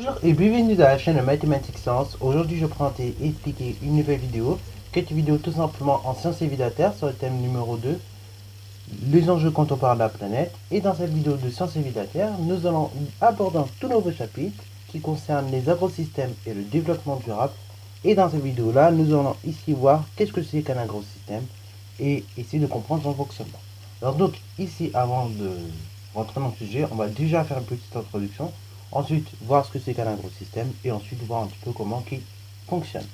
Bonjour et bienvenue dans la chaîne Mathématiques Sciences. Aujourd'hui, je vais présenter et expliquer une nouvelle vidéo, qui est une vidéo tout simplement en sciences et vie de la Terre sur le thème numéro 2, les enjeux quand on parle de la planète. Et dans cette vidéo de sciences et vie de la Terre, nous allons aborder un tout nouveau chapitre qui concerne les agrosystèmes et le développement durable. Et dans cette vidéo-là, nous allons ici voir qu'est-ce que c'est qu'un agrosystème et essayer de comprendre son fonctionnement. Alors donc ici, avant de rentrer dans le sujet, on va déjà faire une petite introduction. Ensuite, voir ce que c'est qu'un agrosystème et ensuite voir un petit peu comment il fonctionne.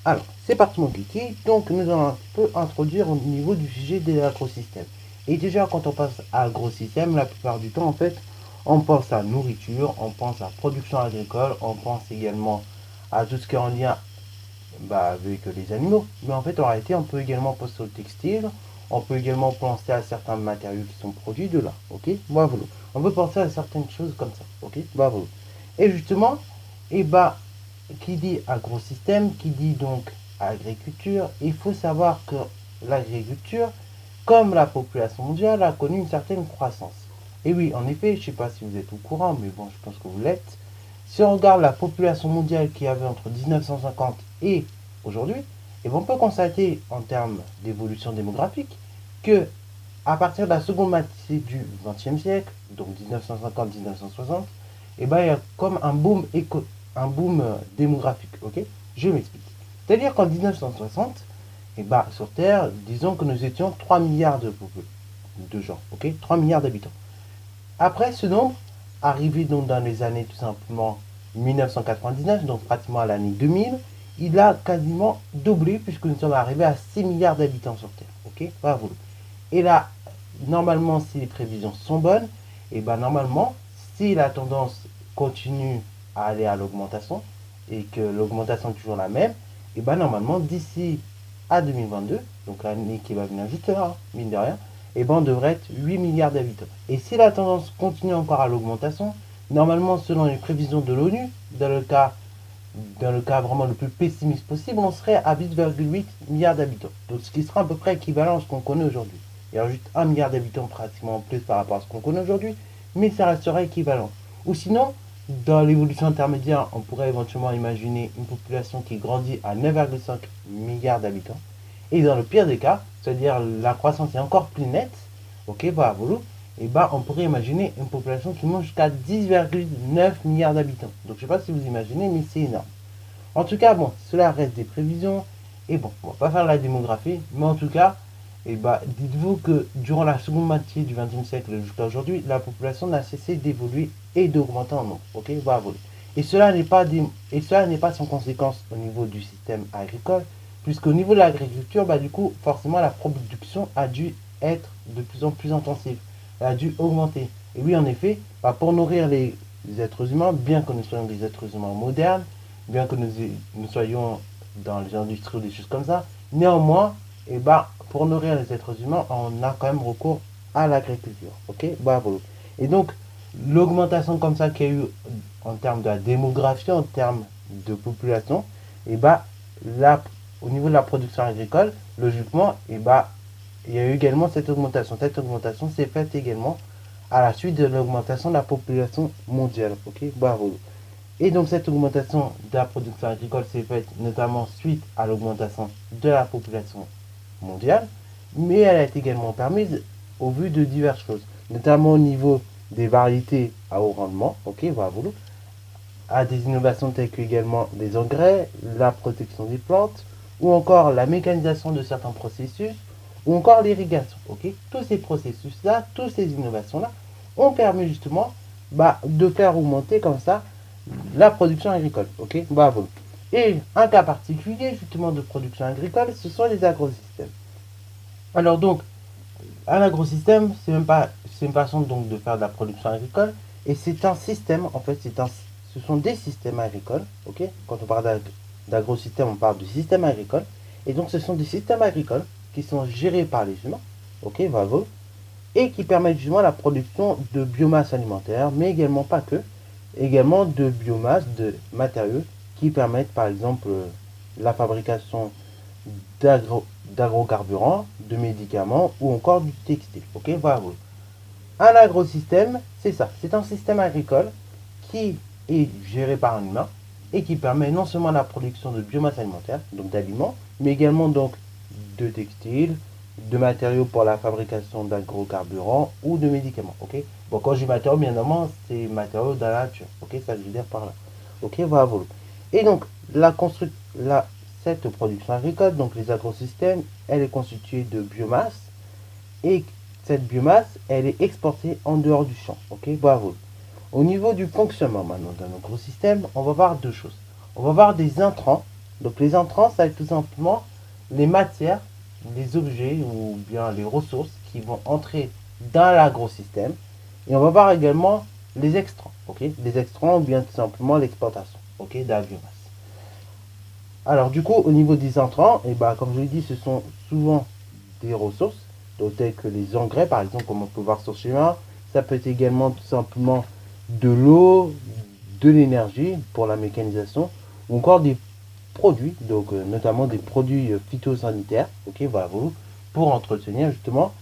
Alors, c'est parti mon kiki. Donc, nous allons un peu introduire au niveau du sujet des agrosystèmes. Et déjà, quand on pense à agrosystème, la plupart du temps, en fait, on pense à nourriture, on pense à production agricole, on pense également à tout ce qui est en lien avec les animaux. Mais en fait, en réalité, on peut également penser au textile, on peut également penser à certains matériaux qui sont produits de là. Ok, voilà. On peut penser à certaines choses comme ça. Ok, voilà. Et justement, et qui dit agrosystème, qui dit donc agriculture, il faut savoir que l'agriculture, comme la population mondiale, a connu une certaine croissance. Et oui, en effet, je ne sais pas si vous êtes au courant, mais bon, je pense que vous l'êtes. Si on regarde la population mondiale qui avait entre 1950 et aujourd'hui, et on peut constater en termes d'évolution démographique que à partir de la seconde moitié du XXe siècle, donc 1950-1960, il y a comme un boom, démographique. Ok, je m'explique. C'est-à-dire qu'en 1960, sur Terre, disons que nous étions 3 milliards de gens, ok, 3 milliards d'habitants. Après ce nombre, arrivé donc dans les années tout simplement 1999, donc pratiquement à l'année 2000, il a quasiment doublé puisque nous sommes arrivés à 6 milliards d'habitants sur Terre. Ok, bravo. Et là, normalement, si les prévisions sont bonnes, et normalement, si la tendance continue à aller à l'augmentation et que l'augmentation est toujours la même, et normalement, d'ici à 2022, donc l'année qui va venir juste là, mine de rien, on devrait être 8 milliards d'habitants. Et si la tendance continue encore à l'augmentation, normalement, selon les prévisions de l'ONU, dans le cas vraiment le plus pessimiste possible, on serait à 8,8 milliards d'habitants. Donc ce qui sera à peu près équivalent à ce qu'on connaît aujourd'hui. Il y a juste 1 milliard d'habitants pratiquement en plus par rapport à ce qu'on connaît aujourd'hui, mais ça restera équivalent. Ou sinon, dans l'évolution intermédiaire, on pourrait éventuellement imaginer une population qui grandit à 9,5 milliards d'habitants. Et dans le pire des cas, c'est-à-dire la croissance est encore plus nette, ok, on pourrait imaginer une population qui monte jusqu'à 10,9 milliards d'habitants. Donc je ne sais pas si vous imaginez, mais c'est énorme. En tout cas, bon, cela reste des prévisions. Et bon, on va pas faire la démographie, mais en tout cas, dites-vous que durant la seconde moitié du XXe siècle jusqu'à aujourd'hui, la population n'a cessé d'évoluer et d'augmenter en nombre. Ok, bravo. Et cela n'est pas sans conséquence au niveau du système agricole, puisqu'au niveau de l'agriculture, du coup, forcément, la production a dû être de plus en plus intensive. Elle a dû augmenter. Et oui, en effet, pour nourrir les êtres humains, bien que nous soyons des êtres humains modernes, bien que nous soyons dans les industries ou des choses comme ça, néanmoins, pour nourrir les êtres humains, on a quand même recours à l'agriculture. Ok, bravo. Et donc, l'augmentation comme ça qu'il y a eu en termes de la démographie, en termes de population, là, au niveau de la production agricole, logiquement, il y a eu également cette augmentation. Cette augmentation s'est faite également à la suite de l'augmentation de la population mondiale. Ok, bravo. Et donc cette augmentation de la production agricole s'est faite notamment suite à l'augmentation de la population mondiale, mais elle a été également permise au vu de diverses choses, notamment au niveau des variétés à haut rendement, ok, bravo, à des innovations telles que également les engrais, la protection des plantes, ou encore la mécanisation de certains processus, ou encore l'irrigation, ok. Tous ces processus-là, toutes ces innovations-là ont permis justement de faire augmenter comme ça la production agricole, ok, bravo. Et un cas particulier justement de production agricole, ce sont les agrosystèmes. Alors donc, un agrosystème, c'est une façon donc de faire de la production agricole, et c'est un système, en fait, ce sont des systèmes agricoles, ok. Quand on parle d'agrosystème, on parle de système agricole, et donc ce sont des systèmes agricoles qui sont gérés par les humains, ok, bravo, et qui permettent justement la production de biomasse alimentaire, mais également pas que, également de biomasse, de matériaux qui permettent par exemple la fabrication d'agrocarburants, de médicaments ou encore du textile. Ok, bravo. Un agrosystème, c'est ça, c'est un système agricole qui et géré par un humain et qui permet non seulement la production de biomasse alimentaire, donc d'aliments, mais également donc de textiles, de matériaux pour la fabrication d'agrocarburants ou de médicaments. Ok. Bon, quand je dis matériaux, bien évidemment, c'est matériaux dans la nature. Ok, ça je veux dire par là. Ok, voilà. Et donc cette production agricole, donc les agrosystèmes, elle est constituée de biomasse et cette biomasse, elle est exportée en dehors du champ. Ok, bravo. Au niveau du fonctionnement maintenant d'un agrosystème, on va voir deux choses. On va voir des intrants. Donc les intrants, ça va être tout simplement les matières, les objets ou bien les ressources qui vont entrer dans l'agrosystème. Et on va voir également les extrants. Ok, les extrants ou bien tout simplement l'exportation. Ok, de la biomasse. Alors du coup, au niveau des intrants, et bah, comme je l'ai dit, ce sont souvent des ressources, donc telles que les engrais par exemple, comme on peut voir sur ce schéma. Ça peut être également tout simplement de l'eau, de l'énergie pour la mécanisation, ou encore des produits, donc notamment des produits phytosanitaires, ok, voilà, pour entretenir justement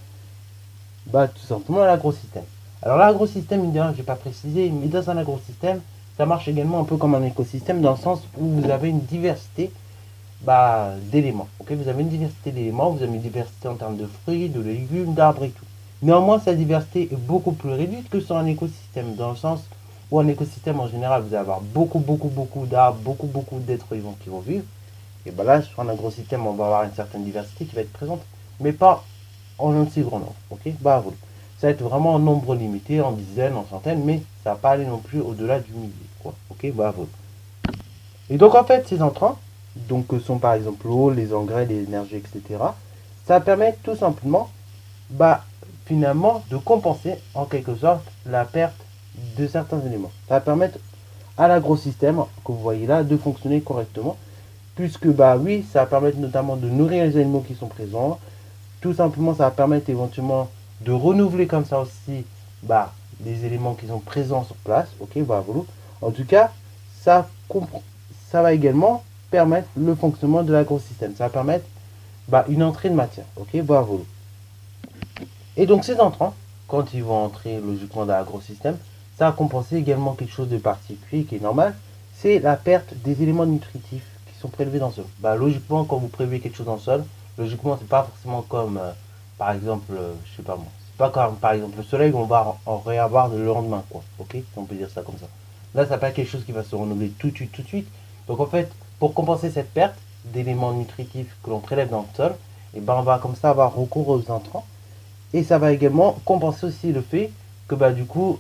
bah, tout simplement l'agrosystème. Alors l'agrosystème, évidemment, je n'ai pas précisé, mais dans un agrosystème, ça marche également un peu comme un écosystème dans le sens où vous avez une diversité bah, d'éléments. Okay, vous avez une diversité d'éléments, vous avez une diversité en termes de fruits, de légumes, d'arbres et tout. Néanmoins, cette diversité est beaucoup plus réduite que sur un écosystème, dans le sens où un écosystème en général, vous allez avoir beaucoup d'arbres, beaucoup d'êtres vivants qui vont vivre. Et ben là, sur un agrosystème, on va avoir une certaine diversité qui va être présente, mais pas en un si grand nombre. Ok, bah voilà. Ça va être vraiment en nombre limité, en dizaines, en centaines, mais ça va pas aller non plus au-delà du millier. Quoi. Ok, bah voilà. Et donc en fait, ces entrants, donc que sont par exemple l'eau, les engrais, l'énergie, etc., ça permet tout simplement, bah, finalement, de compenser en quelque sorte la perte de certains éléments. Ça va permettre à l'agrosystème que vous voyez là de fonctionner correctement, puisque bah oui, ça va permettre notamment de nourrir les animaux qui sont présents. Tout simplement, ça va permettre éventuellement de renouveler comme ça aussi bah, les éléments qui sont présents sur place. Ok, bah voilà. En tout cas, ça, ça va également permettre le fonctionnement de l'agrosystème. Ça va permettre bah, une entrée de matière. Ok, bah voilà. Et donc ces entrants, quand ils vont entrer logiquement dans l'agrosystème, ça va compenser également quelque chose de particulier qui est normal, c'est la perte des éléments nutritifs qui sont prélevés dans le sol. Bah, logiquement, quand vous prélevez quelque chose dans le sol, logiquement, c'est pas forcément comme, par exemple, je sais pas moi, c'est pas comme par exemple le soleil où on va en réavoir le lendemain, quoi. Ok, si on peut dire ça comme ça. Là, ça pas quelque chose qui va se renouveler tout de suite. Donc en fait, pour compenser cette perte d'éléments nutritifs que l'on prélève dans le sol, et ben on va comme ça avoir recours aux intrants et ça va également compenser aussi le fait que bah, du coup,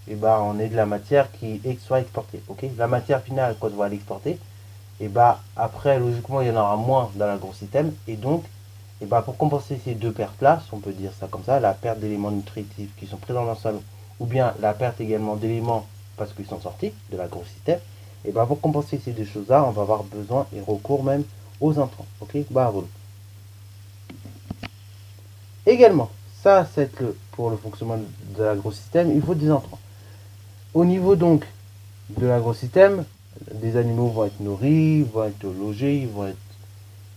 et bah, on ait de la matière qui soit exportée. Okay, la matière finale, quand on va l'exporter, et bah, après, logiquement, il y en aura moins dans l'agrosystème. Et donc, et bah, pour compenser ces deux pertes-là, si on peut dire ça comme ça, la perte d'éléments nutritifs qui sont présents dans le sol, ou bien la perte également d'éléments parce qu'ils sont sortis de l'agrosystème, et bah, pour compenser ces deux choses-là, on va avoir besoin et recours même aux intrants. Ok, bah, voilà. Également, ça c'est pour le fonctionnement de l'agrosystème, il faut des entrants. Au niveau donc de l'agrosystème, des animaux vont être nourris, vont être logés,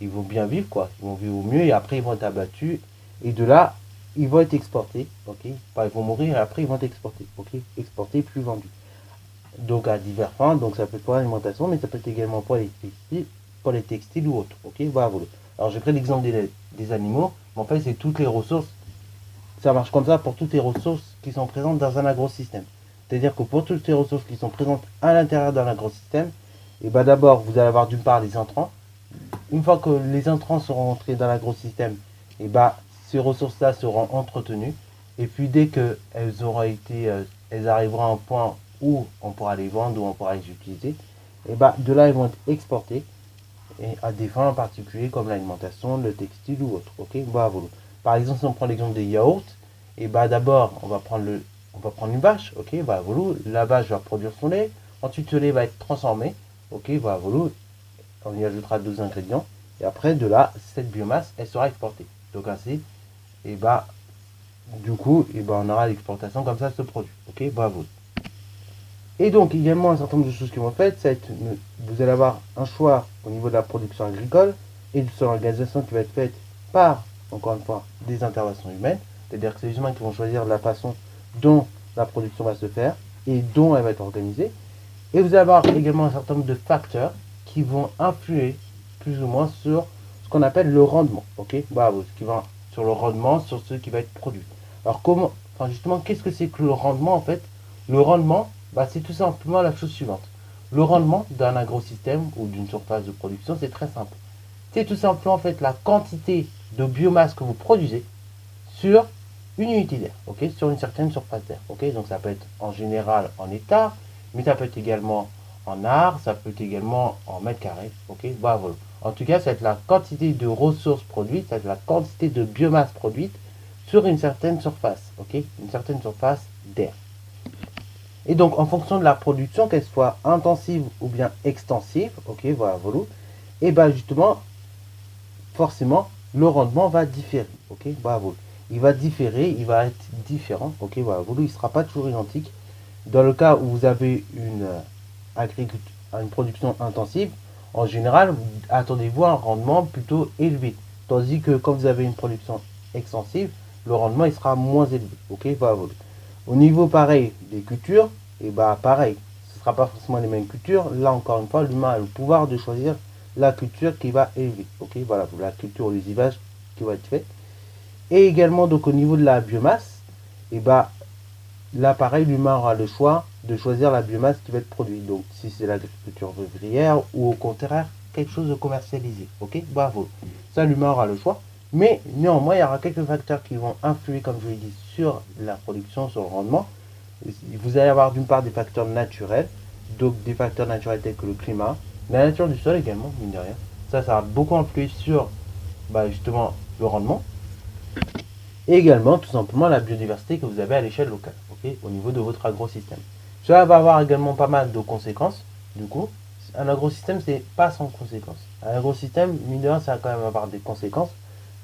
ils vont bien vivre quoi, ils vont vivre au mieux et après ils vont être abattus et de là ils vont être exportés, ok, ils vont mourir et après ils vont être exportés, ok, exportés puis vendus. Donc à divers fins, donc ça peut être pour l'alimentation, mais ça peut être également pour les textiles ou autres, ok, voilà. Alors j'ai pris l'exemple des animaux, mais en fait c'est toutes les ressources. Ça marche comme ça pour toutes les ressources qui sont présentes dans un agrosystème. C'est-à-dire que pour toutes les ressources qui sont présentes à l'intérieur d'un agrosystème, et ben d'abord vous allez avoir d'une part les intrants. Une fois que les intrants seront entrés dans l'agrosystème, et ben ces ressources-là seront entretenues. Et puis dès qu'elles auront été, elles arriveront à un point où on pourra les vendre, où on pourra les utiliser, et ben de là elles vont être exportées et à des fins en particulier comme l'alimentation, le textile ou autre. Ok, bah, voilà. Par exemple, si on prend l'exemple des yaourts, et bah d'abord on va prendre une vache. Ok, bah voilà, la vache va produire son lait. Ensuite, ce lait va être transformé. Ok, bah voilà, on y ajoutera d'autres ingrédients. Et après, de là, cette biomasse, elle sera exportée. Donc ainsi, et bah du coup, et bah on aura l'exportation comme ça de ce produit. Ok, bah voilà. Et donc également un certain nombre de choses qui vont être faites, c'est vous allez avoir un choix au niveau de la production agricole et de son organisation qui va être faite par, encore une fois, des interventions humaines. C'est-à-dire que c'est les humains qui vont choisir la façon dont la production va se faire et dont elle va être organisée. Et vous allez avoir également un certain nombre de facteurs qui vont influer plus ou moins sur ce qu'on appelle le rendement. Ok, bah, ce qui va sur le rendement, sur ce qui va être produit. Alors comment, enfin justement, qu'est-ce que c'est que le rendement en fait? Le rendement, bah, c'est tout simplement la chose suivante. Le rendement d'un agrosystème ou d'une surface de production, c'est très simple. C'est tout simplement en fait la quantité de biomasse que vous produisez sur une unité d'air, ok, sur une certaine surface d'air, ok. Donc ça peut être en général en hectares, mais ça peut être également en art, ça peut être également en mètres carrés, ok. Bah voilà. En tout cas, c'est la quantité de ressources produites, c'est la quantité de biomasse produite sur une certaine surface, ok, une certaine surface d'air. Et donc, en fonction de la production, qu'elle soit intensive ou bien extensive, ok, voilà, voilà, et bah justement, forcément, le rendement va différer, ok, voilà, voilà. Il va différer, il va être différent, ok, voilà, voilà, il ne sera pas toujours identique. Dans le cas où vous avez une production intensive, en général, attendez-vous à un rendement plutôt élevé. Tandis que quand vous avez une production extensive, le rendement il sera moins élevé. Ok, voilà, voilà. Au niveau pareil des cultures, et bah pareil, ce ne sera pas forcément les mêmes cultures. Là encore une fois, l'humain a le pouvoir de choisir la culture qui va élever. Ok, voilà, la culture ou l'usage qui va être fait. Et également donc au niveau de la biomasse, et bah là, pareil, l'humain aura le choix de choisir la biomasse qui va être produite. Donc, si c'est l'agriculture vivrière ou au contraire, quelque chose de commercialisé. Ok, bravo. Ça, l'humain aura le choix. Mais néanmoins, il y aura quelques facteurs qui vont influer, comme je l'ai dit, sur la production, sur le rendement. Vous allez avoir d'une part des facteurs naturels, donc des facteurs naturels tels que le climat, la nature du sol également, mine de rien. Ça va beaucoup influer sur justement le rendement. Et également, tout simplement, la biodiversité que vous avez à l'échelle locale, ok, au niveau de votre agrosystème. Cela va avoir également pas mal de conséquences. Du coup, un agrosystème, c'est pas sans conséquences. Un agrosystème, mine de rien, ça va quand même avoir des conséquences.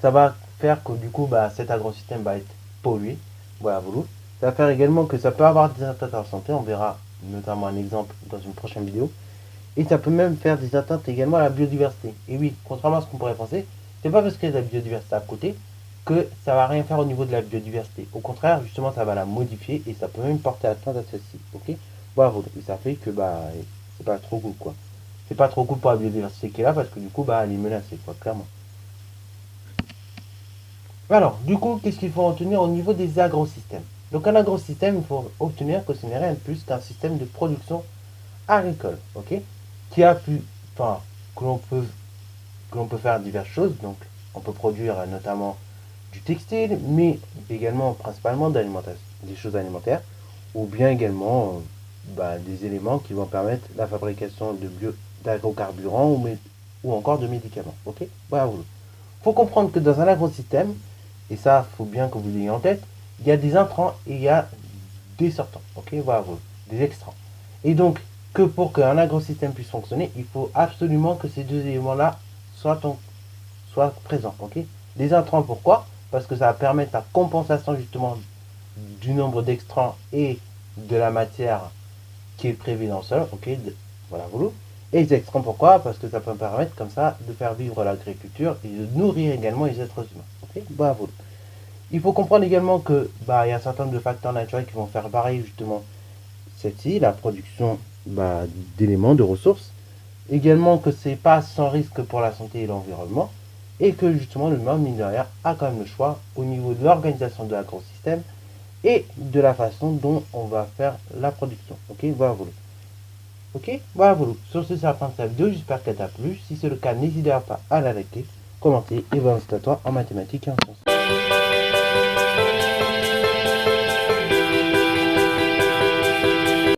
Ça va faire que du coup, cet agrosystème va être pollué. Voilà, vous. Ça va faire également que ça peut avoir des atteintes à la santé. On verra notamment un exemple dans une prochaine vidéo. Et ça peut même faire des atteintes également à la biodiversité. Et oui, contrairement à ce qu'on pourrait penser, c'est pas parce qu'il y a de la biodiversité à côté que ça va rien faire au niveau de la biodiversité. Au contraire, justement, ça va la modifier et ça peut même porter atteinte à celle-ci. Ok, voilà, et ça fait que c'est pas trop cool quoi. C'est pas trop cool pour la biodiversité qui est là parce que du coup elle est menacée quoi, clairement. Alors, du coup, qu'est-ce qu'il faut retenir au niveau des agrosystèmes? Donc un agrosystème, il faut obtenir que ce n'est rien de plus qu'un système de production agricole, ok, qui a pu, enfin, que l'on peut faire diverses choses. Donc, on peut produire notamment du textile, mais également principalement des choses alimentaires, ou bien également des éléments qui vont permettre la fabrication d'agrocarburants ou encore de médicaments. Ok, voilà. Il faut comprendre que dans un agrosystème, et ça, il faut bien que vous l'ayez en tête, il y a des intrants et il y a des sortants. Ok, voilà, des extrants. Et donc, que pour qu'un agrosystème puisse fonctionner, il faut absolument que ces deux éléments-là soient présents. Ok, des intrants, pourquoi? Parce que ça va permettre la compensation justement du nombre d'extrants et de la matière qui est prévue dans le sol. Ok, voilà, vous. Et les extrants, pourquoi? Parce que ça peut permettre comme ça de faire vivre l'agriculture et de nourrir également les êtres humains. Ok, voilà, vous. Il faut comprendre également que il y a un certain nombre de facteurs naturels qui vont faire varier justement celle-ci, la production d'éléments, de ressources. Également que c'est pas sans risque pour la santé et l'environnement. Et que justement l'humain, mine de rien, a quand même le choix au niveau de l'organisation de l'agrosystème et de la façon dont on va faire la production. Ok, voilà, voilà. Ok, voilà, voilà. Sur ce, c'est la fin de cette vidéo. J'espère qu'elle t'a plu. Si c'est le cas, n'hésitez pas à la liker, commenter et voir un toi en mathématiques et en sciences.